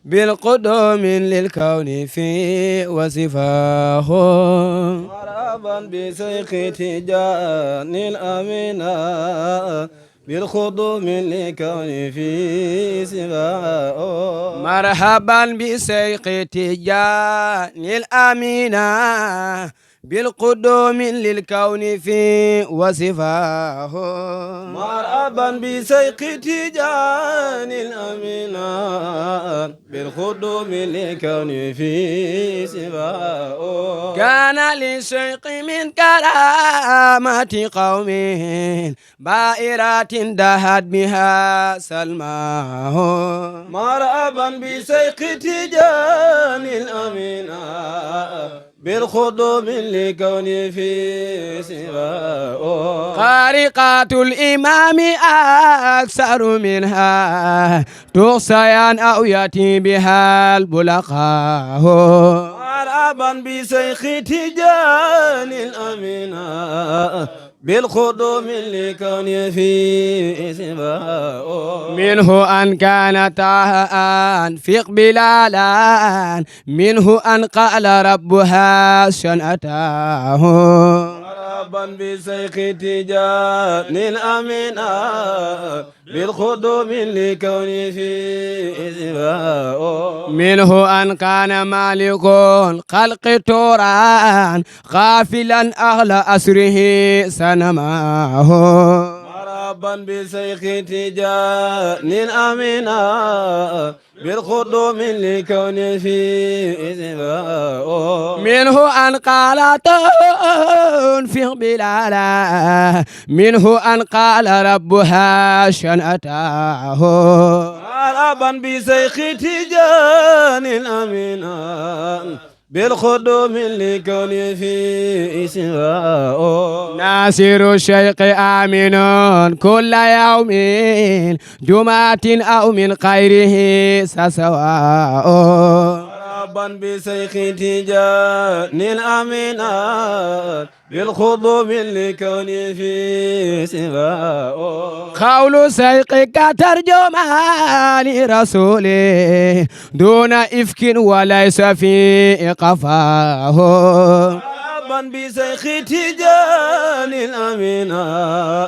بالقدوم للكون في وصفاه مرحبا بشيخ تجان الأمينة بالخدوم للكون في سباه مرحبا بشيخ تجان الأمينة بالقدوم للكون في وصفاه مرحبا بشيخ تجان الأمينة بالخدوم للكون في سباه كان للشيخ من كرامة قوم بائرات دهت بها سلماه مرحبا بشيخ تجان الأمينة بالخدوم لكون في سواه خارقات الإمام أكثر منها تحصيان أو يأتي بها البلقاء مرحبا بشيخ تجان الأمينة بالخدوم لكون في سواه منه أن كان أنفق بلالا منه أن قال ربها شنأتاه مرحبا بشيخ تجان الأمينة بالخدوم لكون في سواه منه أن كان مالك خلق توران غافلا أهل أسره سنماه مرحبا بشيخ تجان الأمينة بالخدوم لكون في سواه منه أن قال تنفق بلالا منه أن قال ربها شنأتاه مرحبا بشيخ تجان الأمينة بالخدوم لكون في سواه ناصر الشيخ آمن كل يوم جمعة أو من خيره سسواء مرحبا بشيخ تجان الأمينة بالخدوم لكون في سواه قول سيقك ترجمان رسوله دون إفك وليس في قفاه مرحبا بشيخ تجان الأمينة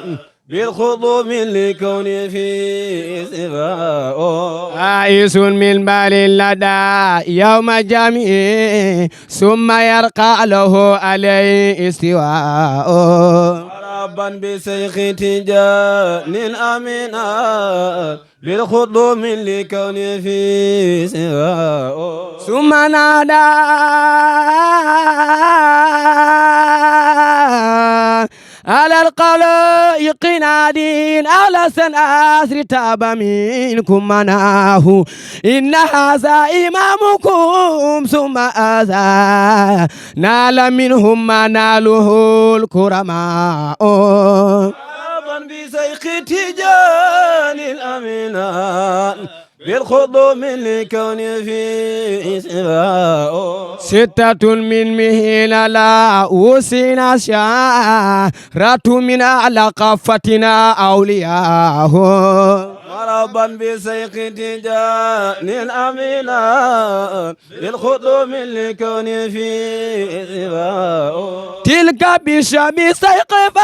بالخدوم لكون في سواه عائس من بال لدى يوم جميع ثم يرقى له عليه استواء مرحبا بشيخ تجان الأمينة بالخدوم لكون في سواه ثم نادى على القلائق نادين على سناسر تاب منكم مناه إن هذا إمامكم ثم أذى نال منهم ما ناله الكرماء مرحبا بشيخ تجان الأمينة بالخدوم لكون في سواه ستة من مهين لا وسنا شارة من على قفتنا أولياء مرحبا بشيخ تجان الأمينة بالخدوم لكون في سواه تلك بشام سيقف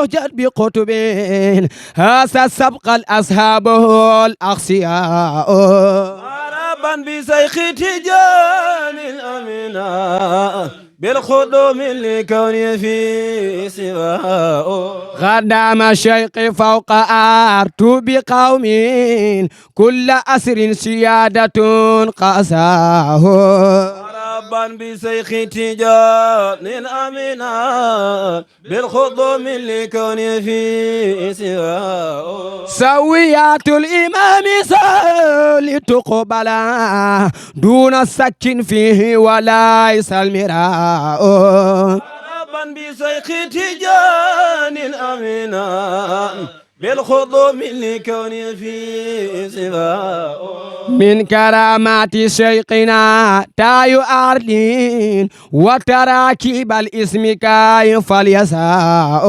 جد بقطب هذا سبق الأصحاب الأخسياء مرحبا بشيخ تجان الأمينة بالخدوم لكون في سواه خدام الشيخ فوق أرت بقوم كل أسر سيادة قاساه مرحبا بشيخ تجان الأمينة بالخدوم لكون في سواه سويات الإمام لتقبلا دون سك فيه وليس المراء مرحبا بشيخ تجان الأمينة بالخدوم لكون في سواه من كرامات شيخنا تاي أرلين وتراكيب الاسم كاي فاليساء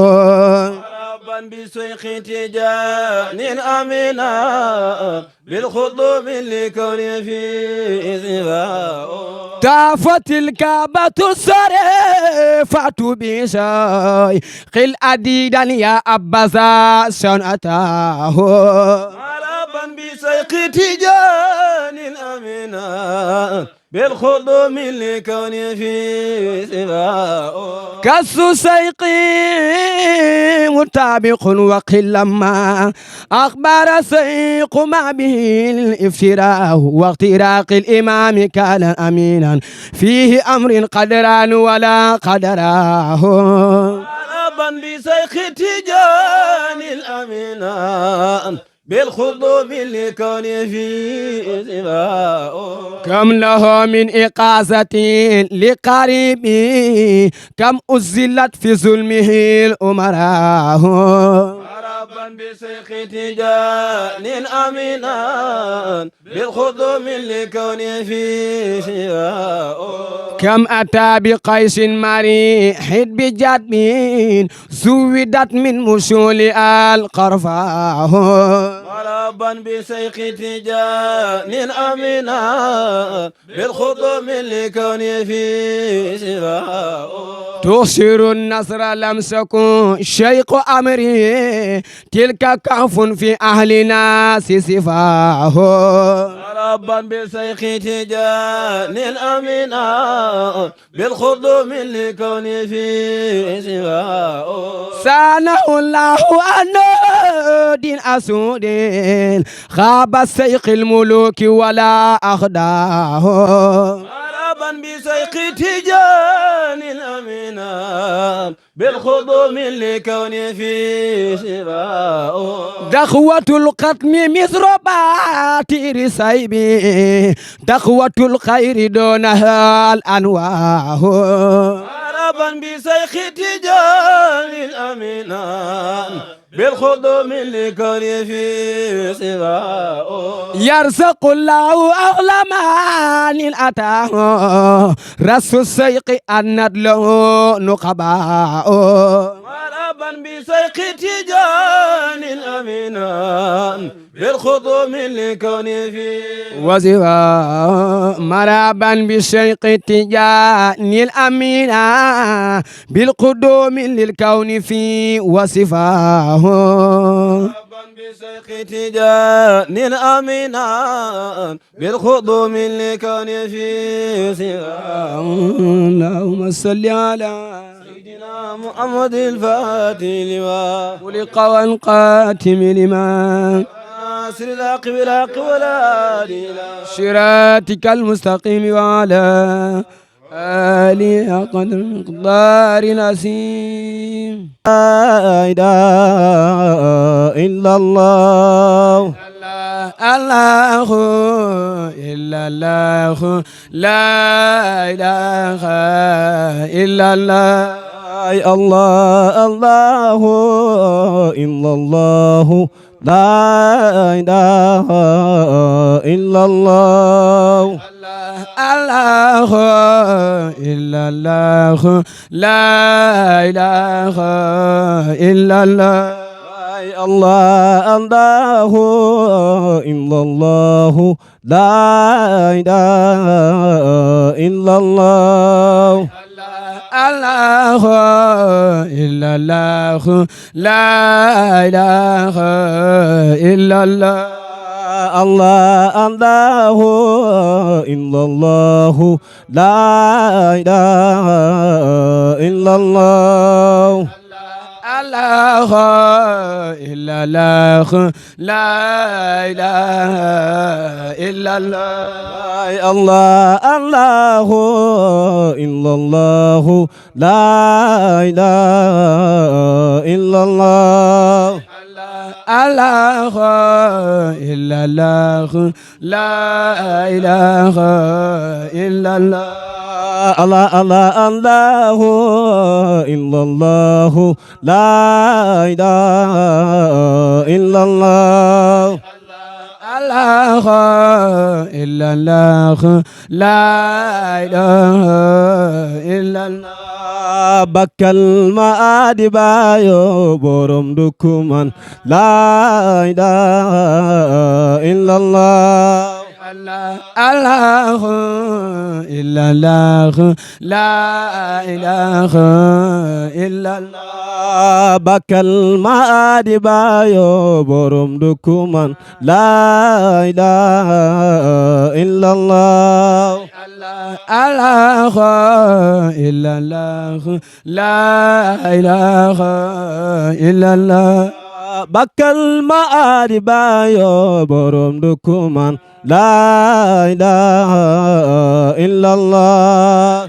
بشيخ تجان أمينا بالخضوم لكون في صفاء طافت الكعبة الشريفة بشيخ الأديدا يا أبزا صنعته مرحبا بشيخ تجان أمينا بالخضوم لكون في صفاء كسو سيقي مطابق وقل ما أخبار سيق ما به الافتراء واختراق الإمام كان أمينا فيه أمر قدران ولا قدراه مرحبا بشيخ تجان الأمينا بالخضوم لكون في صفاء كم له من إقازة لقريبي كم أزلت في ظلمه الأمراء مرحبا بشيخ تجان أمينا بالخضوم لكون في صفاء كم أتى بقيس مريح بجدب زودت من مشول القرفاه مرحبا بشيخ تجان أمينا بالخضوم لكون في صفاء تؤثر النصر لم سكن شيخ أمري تلك كهف في أهل ناس صفاه مرحبا بشيخ تجان أمينا بالخضوم لكون في صفاء سانه الله أنه دين أسود خاب السيق الملوك ولا أخداه مرحبا بشيخ تجان أمينا بالخضوم لكون في صفاء دخوة القتم مثل باتير سيبي دخوة الخير دونها الأنواه مرحبا بشيخ تجان أمينا بالخضوم لكون في صفاء يرزق الله أغلى من أتاه رس السيق أند له نقباء مرحبا بشيخ تجان أمينا بالخضوم لكون في وزوا مرحبا بالشيخ تجان الأمينة بالقدوم للكون في وصفاه مرحبا بشيخ تجان أمينا بالخضوم لكون في صفاء اللهم صل على سيدنا محمد الفاتح لما خلق والقاتم لما ناصر الحق بالحق ولا إله صراطك المستقيم وعلى آله قدر المقدار العظيم لا إله إلا الله الله إلا الله لا إله إلا الله الله الله إلا الله لا إله إلا الله الله إلا الله لا إله إلا الله الله الله إلا الله لا إله إلا الله الله إلا الله لا إله إلا الله الله الله إلا الله لا إله إلا الله الله إلا الله لا إله إلا الله الله الله إلا الله لا إله إلا الله الله إلا الله لا إله إلا الله الله الله الله إلا الله لا إله إلا الله الله إلا الله لا إله إلا الله bakkal ma adi bayo borom dukuman la ilaha illallah الله إلا الله لا إله إلا الله bakkal ma adi bayo borom dukuman la ilaha illallah الله إلا الله لا إله إلا الله bakkal ma adi bayo borom dukuman la ilaha illallah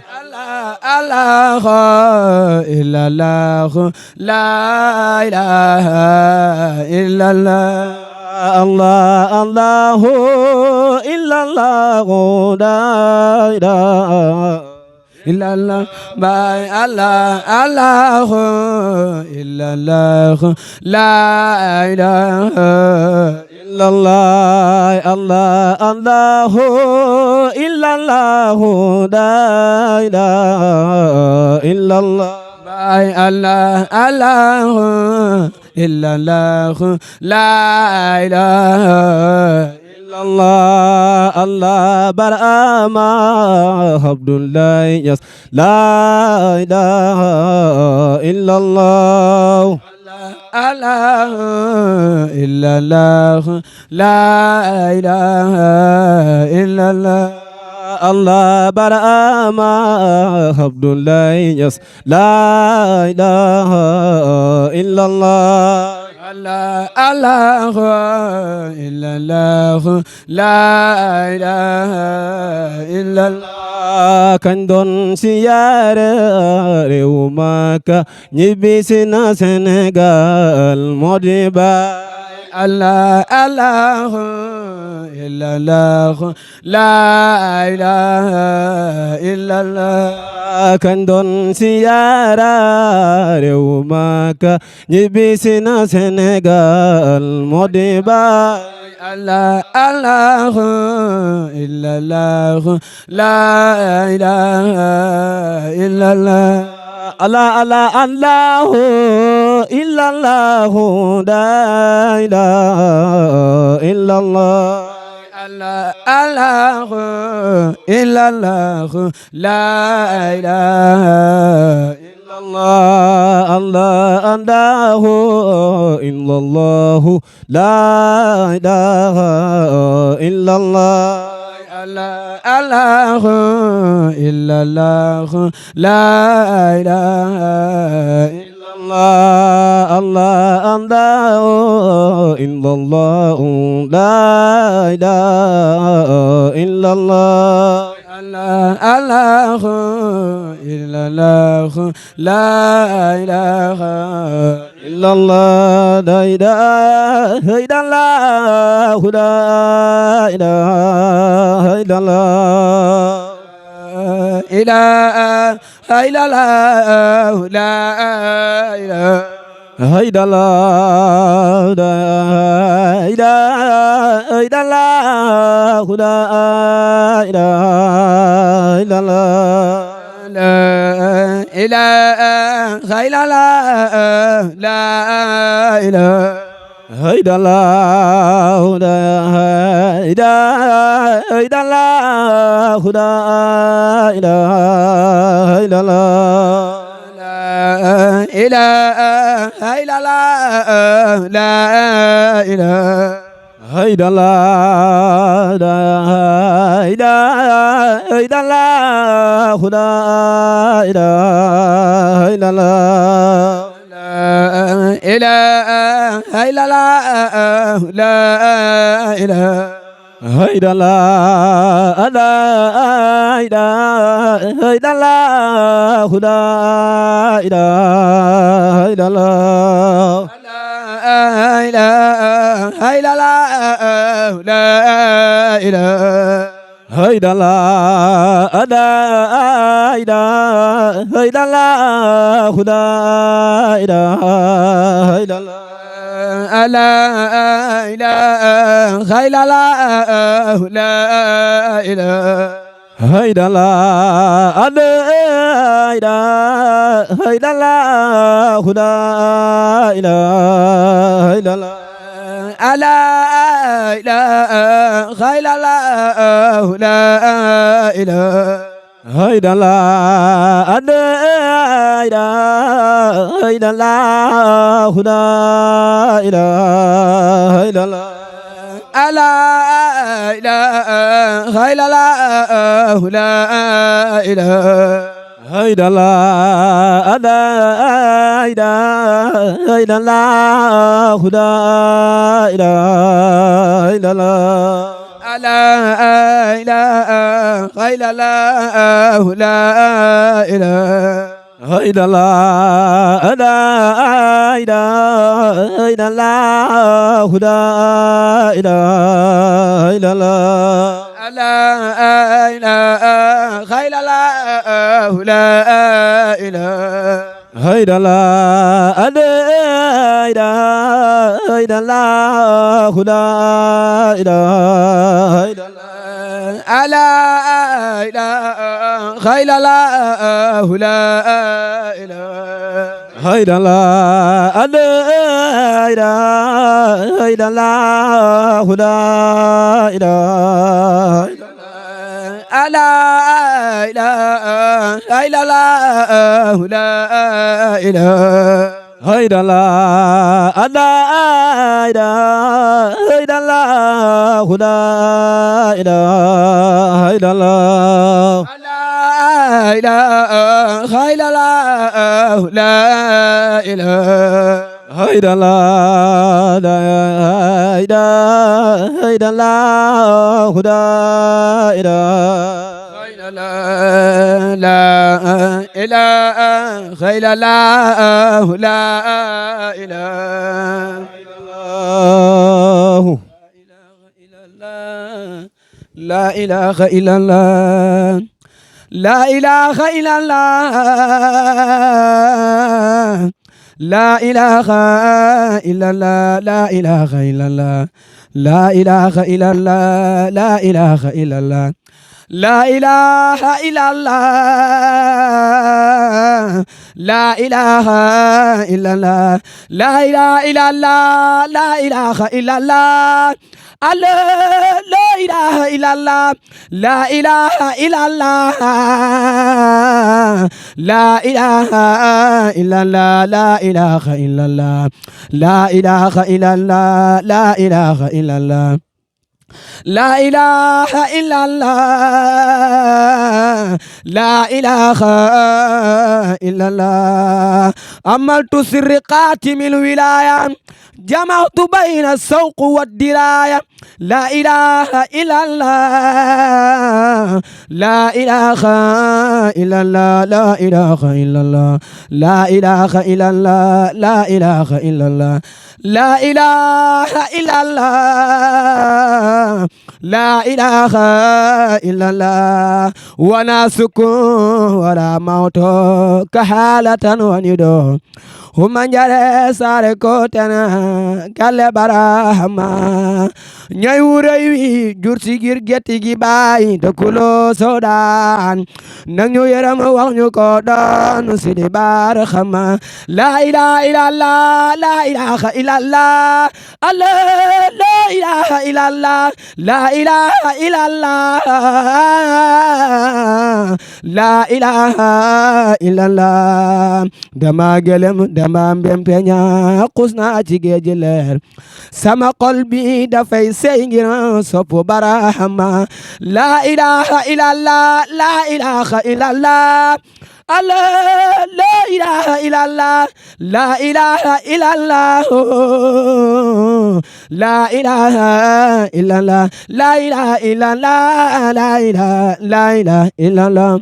الله إلا الله لا إله إلا الله الله الله إلا الله لا إله إلا الله باي الله الله إلا الله لا إله إلا الله الله الله إلا الله لا إله إلا الله باي الله الله إلا الله لا إله إلا الله الله برأما عبد الله يس لا إله إلا الله الله إلا الله لا إله إلا الله الله برأما عبد الله يس لا إله إلا الله الله إلا الله لا إله إلا الله kañ doon siyaare réew Makka ñibbisi na Sénégal moo di baay الله إلا الله لا إله إلا الله kañ doon siyaare réew Makka ñibbisi na Sénégal moo di baay الله إلا الله لا إله إلا الله الله إلا الله لا إله إلا الله الله إلا الله لا إله إلا الله الله إلا الله لا إله إلا الله الله إلا الله لا إله إلا الله الله إلا الله لا إله إلا الله الله إلا الله لا إله إلا الله لا إله إلا الله لا إله إلا الله إله إلا الله لا إله إلا الله لا إله إلا الله لا إله إلا الله لا إله إلا الله لا إله إلا الله لا إله إلا الله لا إله إلا الله إله إلا الله لا إله إلا الله لا إله إلا الله لا إله إلا الله إله إلا الله لا إله إلا الله لا إله إلا الله لا إله إلا الله لا إله إلا الله لا إله إلا الله لا إله إلا الله لا إله إلا الله لا إله إلا الله لا إله haydala ada haydala la ilaha illallah ala ilaha illallah la ilaha haydala ada haydala la ilaha illallah ala ilaha illallah la ilaha haydala ada haydala la ilaha illallah ala ilaha illallah la ilaha haydala ada haydala la ilaha illallah ala ilaha illallah la ilaha haydala ada haydala la ilaha illallah ala ilaha illallah la ilaha haydala ada haydala la ilaha illallah ala ilaha illallah la ilaha haydala ada haydala la ilaha illallah ala ilaha illallah la ilaha haydala haydala la ilaha la ilaha illallah la ilaha la ilaha illallah la ilaha illallah la ilaha illallah la ilaha illallah la ilaha illallah la ilaha illallah la ilaha illallah la ilaha illallah la ilaha illallah la ilaha illallah Allah la ilaha illallah la ilaha illallah la ilaha illallah la ilaha illallah la ilaha illallah la ilaha illallah la ilaha illallah la ilaha illallah amaltu sirri qatimil wilaya جمعت بين السوق والدراية لا إله إلا الله لا إله إلا الله لا إله إلا الله لا إله إلا الله لا إله إلا الله لا إله إلا الله لا إله إلا الله وناسكم ولا موت كحالة وندو هم جare sare ko tana kale barahama ñay wuray wi jur si gir getti gi baay te kulo sodan nag ñu yaram wax ñu ko doon si di barahama la ilaha illallah la ilaha illallah allah la ilaha illallah la ilaha illallah la ilaha illallah dama gelem dama mbempeña xusna ci géej leer sama xol bi dafay sey ngir sopp barahama la ilaha illallah la ilaha illallah Allah la ilaha illallah la ilaha illallah la ilaha illallah la ilaha illallah la ilaha illallah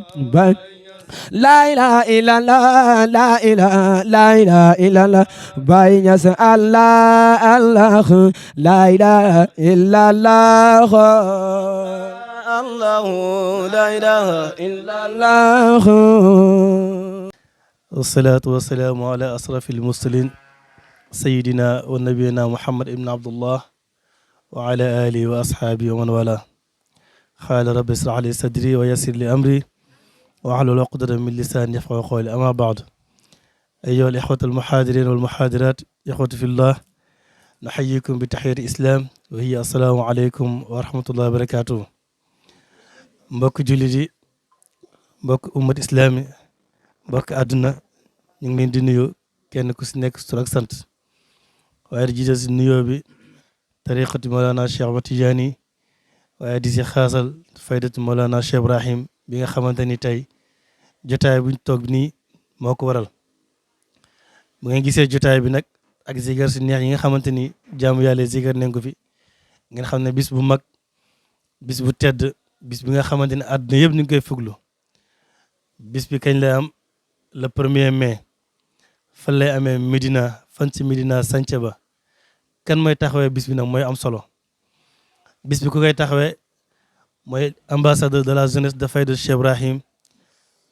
La ilaha illallah, la ilaha illallah, Baay Ñas Allah, Allah, la ilaha illallah, Allah, la ilaha illallah. Wassalatu wassalamu ala asrafil mursalin sayyidina wa nabiyina Muhammad ibn Abdullah wa ala alihi wa ashabihi wa man wala. qaala rabbi israh li sadri wa yassir li amri wahlul uqdatan min lisaani yafqahu qawli amma baadu ayyuha al ixwatu al muhaadirin wal muhaadirat ixwatu fillah nuxayikum bi taxiyati islam wa hiya assalaamu aleykum wa rahmatullahi wa barakatuh mbokk jullit yi mbokk ummat islaami mbokk àdduna ñu ngi leen di nuyu kenn ku si nekk tur ak sant waaye di jiital si nuyoo bi tariqati Mawlana Cheikh Ahmad Tidiane waaye di si xaasal faydatu Mawlana Cheikh Ibrahim bi nga xamante ni tey jotaay buñ toog nii moo ko waral bu ngeen gisee jotaay bi nag ak zigar si neex yi nga xamante ni jaamu yàlla zigar nañ ko fi ngeen xam ne bis bu mag bis bu tedd bis bi nga xamante ne àdduna yëpp ñu ngi koy fuglu bis bi kañ lay am le 1er mai fan lay amee Médina fan ci Médina sànce ba kan mooy taxawee bis bi nag mooy am solo bis bi ku koy taxawee mooy ambassadeur de la jeunesse de Fayda Cheikh Ibrahim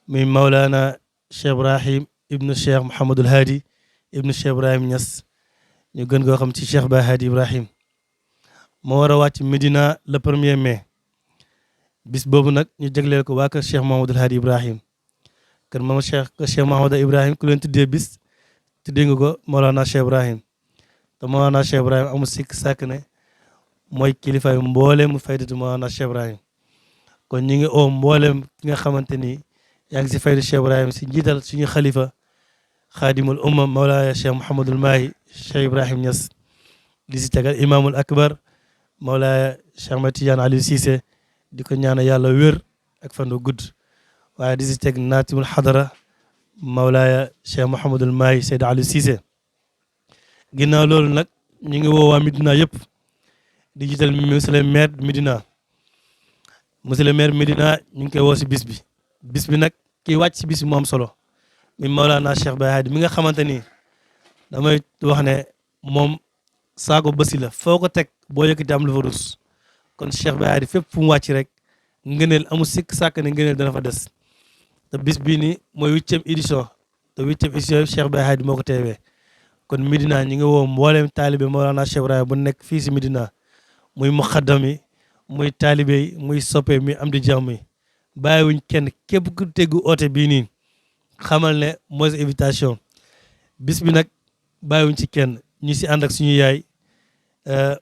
muy Maulana Cheikh Ibrahim ibnu Cheikh Mouhamadul Hadi ibnu Cheikh Ibrahim Niass ñu gën koo xam ci Cheikh Baye Hadi Ibrahim moo war a wàcc Médina le 1er mai bis boobu nag ñu jagleel ko waa kër Cheikh Mouhamadul Hadi Ibrahim kër moom Cheikh Mouhamadul Ibrahim ku leen tuddee bis tuddee nga ko Maulana Cheikh Ibrahim te Maulana Cheikh Ibrahim amul sikk sàkk ne mooy kilifaay mbooleem mu faydatu Maulana Cheikh Ibrahim kon ñu ngi oo mbooleem ki nga xamante ni yaa ngi si fayda Cheikh Ibrahim si njiital suñu xalifa xaadimul umma Maulaya Cheikh Mouhamadul Mahi Cheikh Ibrahim Niass di si tegal imaamul akbar Maulaya Cheikh Ahmed Tidiane Aliou Cissé di ko ñaana yàlla wér ak fandu gudd waaye di si teg naatimul xadara Maulaya Cheikh Mouhamadul Mahi Seyd Aliou Cissé ginnaaw loolu nag ñu ngi woo waa Médina yëpp di jiital monsieur le maire Médina monsieur le maire Médina ñu ngi koy woo si bis bi nag kii wàcc si bis bi mu am solo mi Maulana Cheikh Baye Hadi mi nga xamante ni damay wax ne moom saako bësi la foo ko teg boo yëkkati am lu fa rus kon Cheikh Baye Hadi fépp fu mu wàcc rek ngëneel amul sikk sàkk ne ngëneel dana fa des te bis bii nii mooy 8e édition te 8e édition Cheikh Baye Hadi moo ko teewee kon Médina ñi ngi woo mbooleem taalibe Maulana Cheikh Ibrahim bu nekk fii si Médina muy muqaddam yi muy taalibe yi muy soppe muy am di jàmm yi bàyyiwuñ kenn képp ku teggu oote bii nii xamal ne mooy sa invitation bis bi nag bàyyiwuñ ci kenn ñu si ànd ak suñu yaay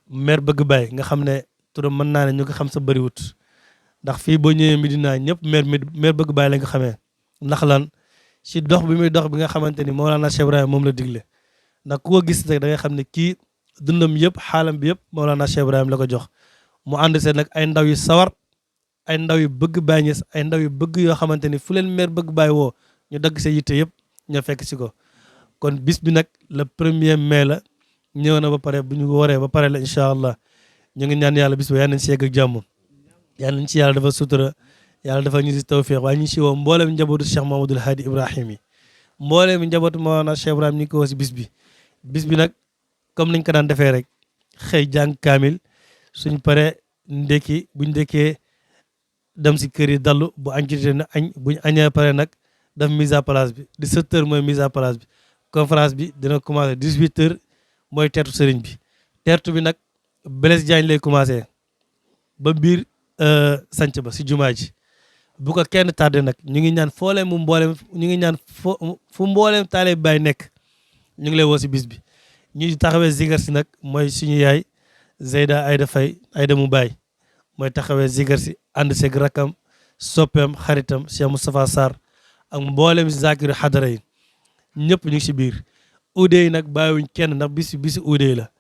maire bëgg baay nga xam ne turam mën naa ne ñu ko xam sa bëriwut ndax fii boo ñëwee Médina ñëpp maire bëgg baay la nga xamee ndax lan si dox bi muy dox bi nga xamante ni Maulana Cheikh Ibrahim moom la digle ndax ku ko gis rek da nga xam ne kii dundam yëpp xaalam bi yëpp Maulana Cheikh Ibrahim la ko jox mu ànd seen nag ay ndaw yu sawar ay ndaw yu bëgg Baay Ñas ay ndaw yu bëgg yoo xamante ni fu leen maire bëgg baay woo ñu dagg sa yitte yëpp ñoo fekk si ko kon bis bi nag le 1er mai la ñëw na ba pare bu ñu waree ba pare la incha allah ñu ngi ñaan yàlla bis ba yal nañ si yegg ak jàmm yal nañ ci yàlla dafa sutura yàlla dafa ñu si tawfiq waaye ñu si woo mboolem njabootu Cheikh Mamadul Hadi Ibrahim yi mboolem njabootu Maulana Cheikh Ibrahim ñu ngi ko woo si bis bi nag comme niñ ko daan defee rek xëy jàng kaamil suñ pare ndekki buñ ndekkee dem si kër yi dallu bu añ ci na añ buñ añee pare nag def mise à place bi 17h mooy mise à place bi conférence bi dina commencé 18h mooy teertu sëriñ bi teertu bi nag Blaise Diagne lay commencé ba biir sanc ba si jumaa ji bu ko kenn tardé nag ñu ngi ñaan foolee mu mbooleem ñu ngi ñaan fu mbooleem taale baay nekk ñu ngi lay woo si bis bi ñuy taxawee zigar si nag mooy suñu yaay Zeyda Aïda Faye Aïda mu baay mooy taxawee zigar si ànd seeg rakam soppeem xaritam Cheikh Moustapha Sarr ak mboolem zakiru xadara yi ñëpp ñu ngi si biir uude yi nag bàyyiwuñ kenn ndax bisi uude yi la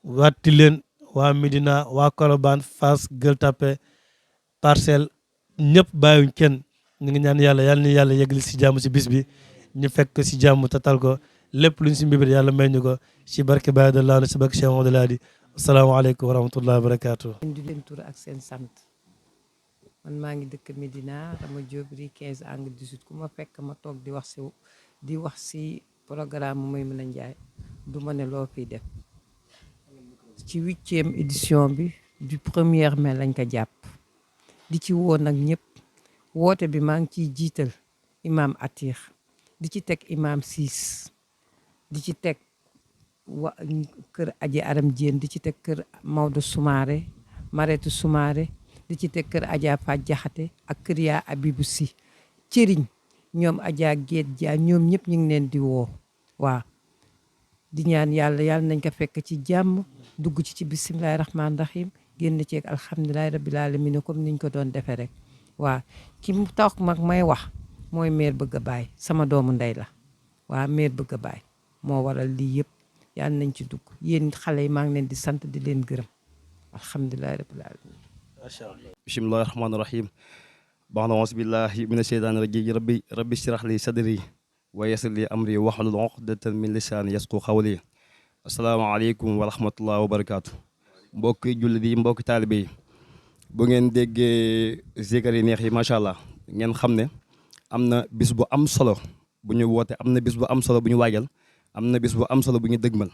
waa Tilène waa Médina waa Colobane Fass Gueule Tapée Parcelles ñëpp bàyyiwuñ kenn ñu ngi ñaan yàlla ni yàlla yeggali si jàmm si bis bi ñu fekk ko si jàmm tatal ko lépp luñ si mbibir yàlla may ñu ko si barke Baye Dalla na si barke Cheikh Mamadou Hadi asalaamaaleykum wa rahmatullahi wa barakaatu. di leen tur ak seen sant man maa ngi dëkk Médina Rama Diop rue 15 angle 18 ku ma fekk ma toog di wax si programme Maimouna Ndiaye du ma ne loo fiy def ci 8e édition bi du 1er mai lañ ko jàpp di ci woo nag ñëpp woote bi maa ngi ciy jiital imam Atir di ci teg imam Siis di ci teg kër Aji Aram Diène di ci teg kër Maodo Soumaré Mareetu Soumaré di ci teg kër Adja Fat Jaxate ak kër yaa Abibu Si cëriñ ñoom Adja Géet Dia ñoom ñëpp ñu ngi leen di woo waaw di ñaan yàlla yàlla nañ ko fekk ci jàmm dugg ci bisimilahi rahmaani rahim génn ceeg alhamdulilahi rabbil alamin comme niñ ko doon defee rek waaw ki mu tax mag may wax mooy maire bëgg a baay sama doomu ndey la waaw maire bëgg a baay moo waral lii yëpp yàlla nañ ci dugg yéen xale yi maa ngi leen di sant di leen gërëm alhamdulilahi rabbil alamin macha allah. bismillahi rahmaani rahim ba'da auzu billahi mina sheytaani rajim rabbi shrah li sadri wa yassir li amri wahlul uqdatan min lisaani yasqu qawli asalaamaaleykum wa rahmatullah wa barakaatu mbokki jullit yi mbokki taalibe yi bu ngeen déggee zikar yi neex yi macha allah ngeen xam ne am na bis bu am solo bu ñu woote am na bis bu am solo bu ñu waajal am na bis bu am solo bu ñu dëgmal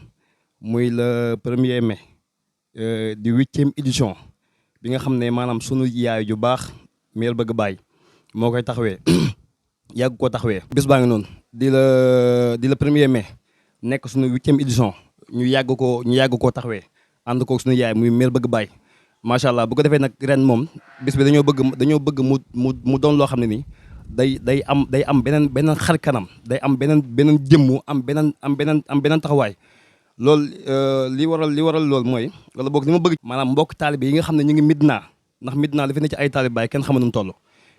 muy le 1er mai di 8e édition bi nga xam ne maanaam sunu yaay ju baax maire bëgg baay moo koy taxawee yàgg koo taxawee. bis baa ngi noonu di la 1er mai nekk sunu 8e édition ñu yàgg koo taxawee ànd koog sunu yaay muy maire bëgg baay macha allah bu ko defee nag ren moom bis bi dañoo bëgg mu doon loo xam ne nii day am beneen xar kanam day am beneen jëmmu am beneen taxawaay. loolu li waral loolu mooy wala boog li ma bëgg maanaam mbokk taalibe yi nga xam ne ñu ngi Médina ndax Médina li fi ne ci ay taalibe Baay kenn xamu nu mu toll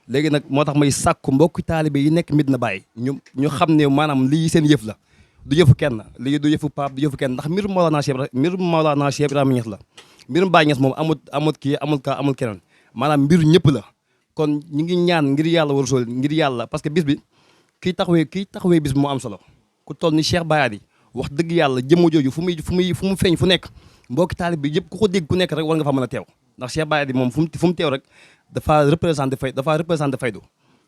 léegi nag moo tax may sàkku mbokk taalibe yi nekk Médina Baay ñu xam ne maanaam lii seen yëf la du yëfu kenn lii du yëfu Pape du yëfu kenn ndax mbirum Mawlana Cheikh Ibrahima Niass la mbirum Baay Niass moom amut kii amul keneen maanaam mbiru ñëpp la kon ñu ngi ñaan ngir yàlla war sool ngir yàlla parce que bis bi kii taxawee bis bi moo am solo ku toll ni Cheikh Bayadi wax dëgg yàlla jëmm jooju fu mu feeñ fu nekk mbokki taalib bi yëpp ku ko dégg ku nekk rek war nga fa mën a teew ndax Cheikh Bayadi moom fu mu teew rek dafa représenté faydu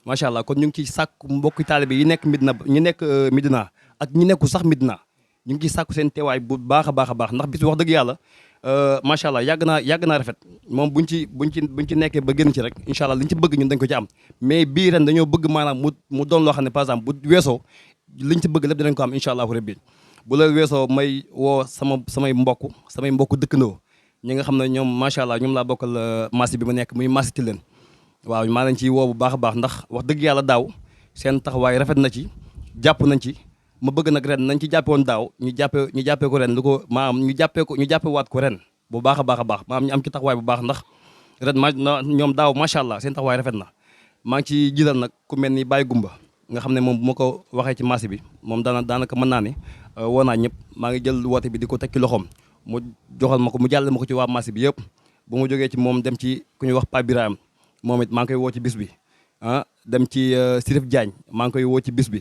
macha allah kon ñu ngi ciy sàkku mbokki taalib yi nekk Médina ak ñi nekku sax Médina ñu ngi ciy sàkku seen teewaay bu baax a baax ndax bis bi wax dëgg yàlla macha allah yàgg naa rafet moom buñ ci nekkee ba génn ci rek incha allah liñ ci bëgg ñun dañ ko ci am mais bii ren dañoo bëgg maanaam mu doon loo xam ne par exemple bu weesoo liñ ci bëgg lépp dinañ ko am incha allahu rabbi bu la weesoo may woo samay mbokk dëkkandoo ñi nga xam ne ñoom macha allah ñoom laa bokkal marché bi ma nekk muy marché Tilène waaw maa leen ciy woo bu baax a baax ndax wax dëgg yàlla daaw seen taxawaay rafet na ci jàpp nañ ci ma bëgg nag ren nañ ci jàppe woon daaw ñu jàppee ko ren lu ko maanaam ñu jàppe waat ko ren bu baax a baax maanaam ñu am ci taxawaay bu baax ndax ren ñoom daaw macha allah seen taxawaay rafet na maa ngi ci jiital nag ku mel ni Baye Gumba nga xam ne moom bu ma ko waxee ci marché bi moom daanaka mën naa ne woo naa ñëpp maa ngi jël woote bi di ko teg ci loxoom mu joxal ma ko mu jàll ma ko ci waa marché bi yëpp bu ma jógee ci moom dem ci ku ñuy wax Pape Birahim moom it maa ngi koy woo ci bis bi dem ci Sirif Diagne maa ngi koy woo ci bis bi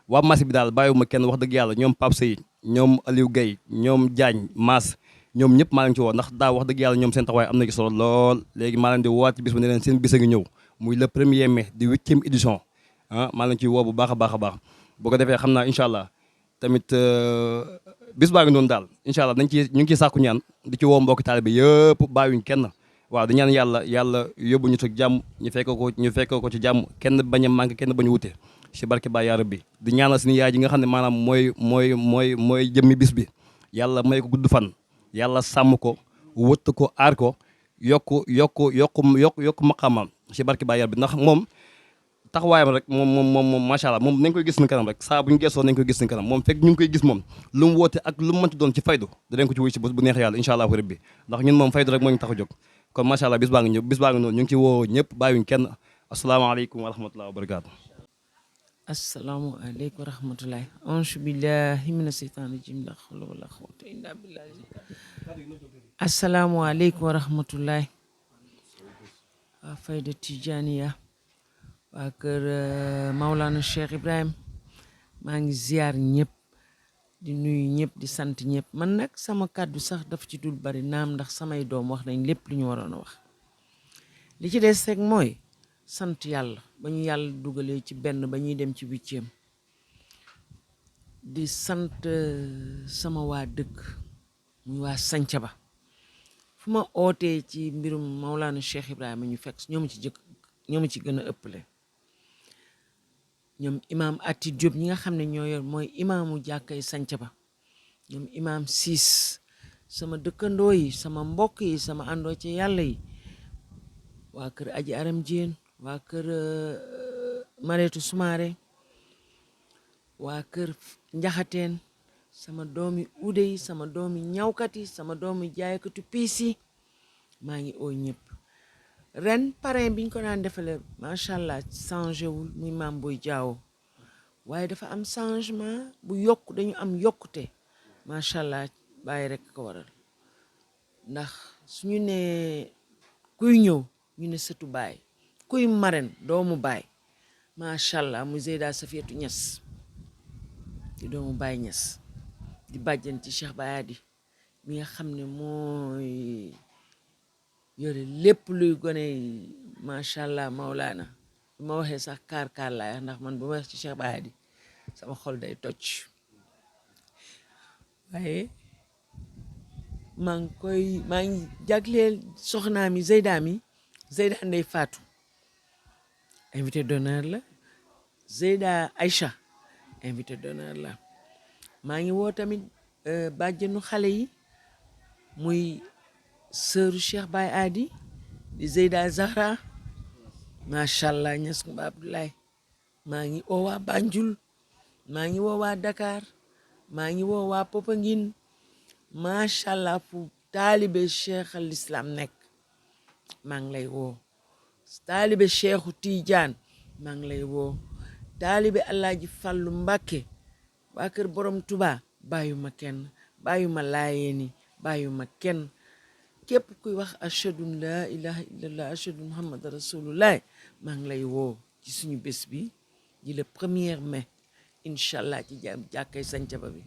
waa marché bi daal bàyyiwuma kenn wax dëgg yàlla ñoom Pape Seye ñoom Aliou Guèye ñoom Diagne Mass ñoom ñëpp maa leen ci woo ndax daaw wax dëgg yàlla ñoom seen taxawaay am na ci solo lool léegi maa leen di woowaat ci bis bi ne leen seen bis a ngi ñëw muy le 1er mai di 8e édition maa leen ciy woo bu baax a baax boo ko defee xam naa incha allah tamit bis baa ngi noonu daal incha allah ñu ngi ciy sàkku ñaan di ci woo mbokki taalibe yëpp bàyyiwuñ kenn waaw di ñaan yàlla yóbbu ñu ci jàmm ñu fekk ko ci jàmm kenn bañ a manqué kenn bañ a wute ci barke Baay yaa rabbi di ñaanal suñu yaay ji nga xam ne maanaam mooy jëmmi bis bi yàlla may ko gudd fan yàlla sàmm ko wëtt ko aar ko yokk maqaamam ci barke Baay yaa rabbi ndax moom taxawaayam rek moom macha allah moom nañ koy gis suñu kanam rek saa bu ñu geesoo nañ koy gis suñu kanam moom fekk ñu ngi koy gis moom lu mu woote ak lu mu mënti doon ci faydu danañ ko ci wuy si bu neex yàlla incha allahu rabbi ndax ñun moom faydu rek moo ñu tax a jóg kon macha allah bis baa ngi noonu ñu ngi ci woo ñëpp bàyyiwuñ kenn asalaamaaleykum wa rahmatullahi wa barakaatu asalaamaaleykum wa rahmatullahi ange billahi mina seytaan rajim la hawla wala quwwata illa billahi asalaamaaleykum wa rahmatullahi waa fayda tijaniya waa kër Maulana Cheikh Ibrahim maa ngi ziar ñëpp di nuyu ñëpp di sant ñëpp man nag sama kàddu sax daf ci dul bari naam ndax samay doom wax nañ lépp lu ñu waroon a wax li ci des rek mooy sant yàlla ba ñu yàlla dugalee ci benn ba ñuy dem ci 8e di sant sama waa dëkk muy waa Santhiaba fu ma ootee ci mbirum Maulana Cheikh Ibrahima ñu fekk ñoo ma ci gën a ëppale ñoom imaam Ati Diop ñi nga xam ne ñoo yor mooy imaamu jàkkay Santhiaba ñoom imaam Siis sama dëkkandoo yi sama mbokk yi sama àndoo ci yàlla yi waa kër Aji Aram Diène waa kër Mareetu Soumaré waa kër Njaxateen sama doomi ude yi sama doomi ñawkat yi sama doomi jaaykatu piis yi maa ngi oo ñëpp ren parrain biñ ko daan defale macha allah changé wul muy maam Boy Diawo waaye dafa am changement bu yokk dañu am yokkute macha allah bàyyi rek ko waral ndax suñu ne kuy ñëw ñu ne sëtu baay kuy marraine doomu baay macha allah mu Zeyda Safiyatu Ñas di doomu baay Ñas di bàjjan ci Cheikh Bayadi mi nga xam ne mooy yore lépp luy gone macha allah Maulana bu ma waxee sax kaar laay ndax man bu ma wax ci Cheikh Bayadi sama xol day toj waaye maa ngi jagleel soxnaa mi Zeyda Ndey Fatou invité d'honneur la Zeyda Aïcha invité d'honneur la maa ngi woo tamit bàjjenu xale yi muy sëru Cheikh Baye Adi di Zeyda Zahra macha allah Ñas Kumba Abdoulaye maa ngi woo waa Banjul maa ngi woo waa Dakar maa ngi woo waa Popenguine macha allah fu taalibe Cheikh al Islam nekk maa ngi lay woo taalibe Cheikhu Tidiane maa ngi lay woo taalibe Alaaji Fallu Mbàkke waa kër borom Tuba bàyyuma kenn bàyyuma laayeeni bàyyuma kenn képp kuy wax ashhadu an laa ilaha illallah ashhadu muhammad rasulullah maa ngi lay woo ci suñu bés bi di le 1er mai incha allah ci jàkkay Sancaba bi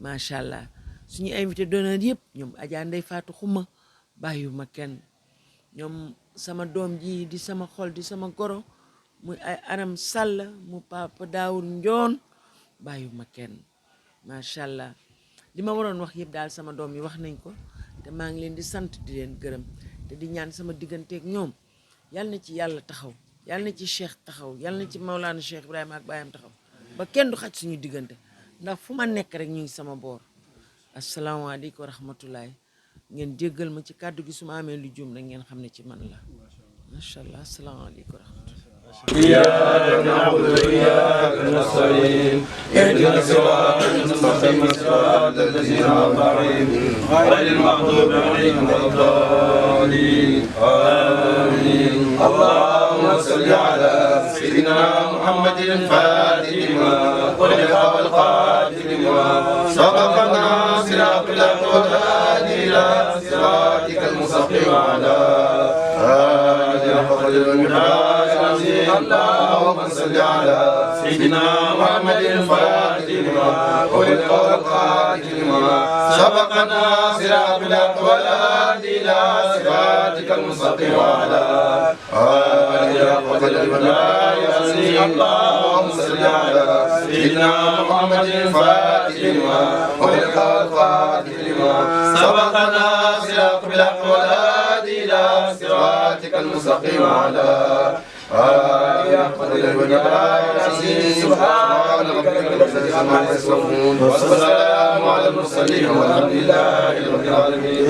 macha allah suñu invité d'honneur yëpp ñoom Adja Ndey Faatu Xuma bàyyuma kenn ñoom sama doom ji di sama xol di sama goro muy ay Aram Sall mu Papa Daawur Njoon bàyyuma kenn macha allah li ma waroon wax yëpp daal sama doom yi wax nañ ko te maa ngi leen di sant di leen gërëm te di ñaan sama digganteeg ñoom yal na ci yàlla taxaw yal na ci Cheikh taxaw yal na ci Maulana Cheikh Ibrahima ak baayam taxaw ba kenn du xaj suñu diggante ndax fu ma nekk rek ñu ngi sama boor asalaamaaleykum wa rahmatulahi ngeen jéggal ma ci kàddu gi su ma amee lu juum rek ngeen xam ne ci man la macha allah asalaamaaleykum wa rahmatulahi إياك نعبد وإياك نستعين اهدنا الصراط المستقيم صراط الذين أنعمت عليهم غير المغضوب عليهم ولا الضالين آمين اللهم صل على سيدنا محمد الفاتح لما أغلق والخاتم لما سبق الناصر بالحق والهادي إلى صراطك المستقيم وعلى آله حق المقدار العظيم اللهم صل على سيدنا محمد الفاتح لما أغلق والخاتم لما سبق الناصر بالحق والهادي إلى صراطك المستقيم وعلى آله حق المقدار العظيم اللهم صل على سيدنا محمد الفاتح لما أغلق والخاتم لما سبق الناصر بالحق والهادي إلى صراطك المستقيم وعلى سبحان ربك رب العزة عما يصفون والسلام على المرسلين والحمد لله رب العالمين.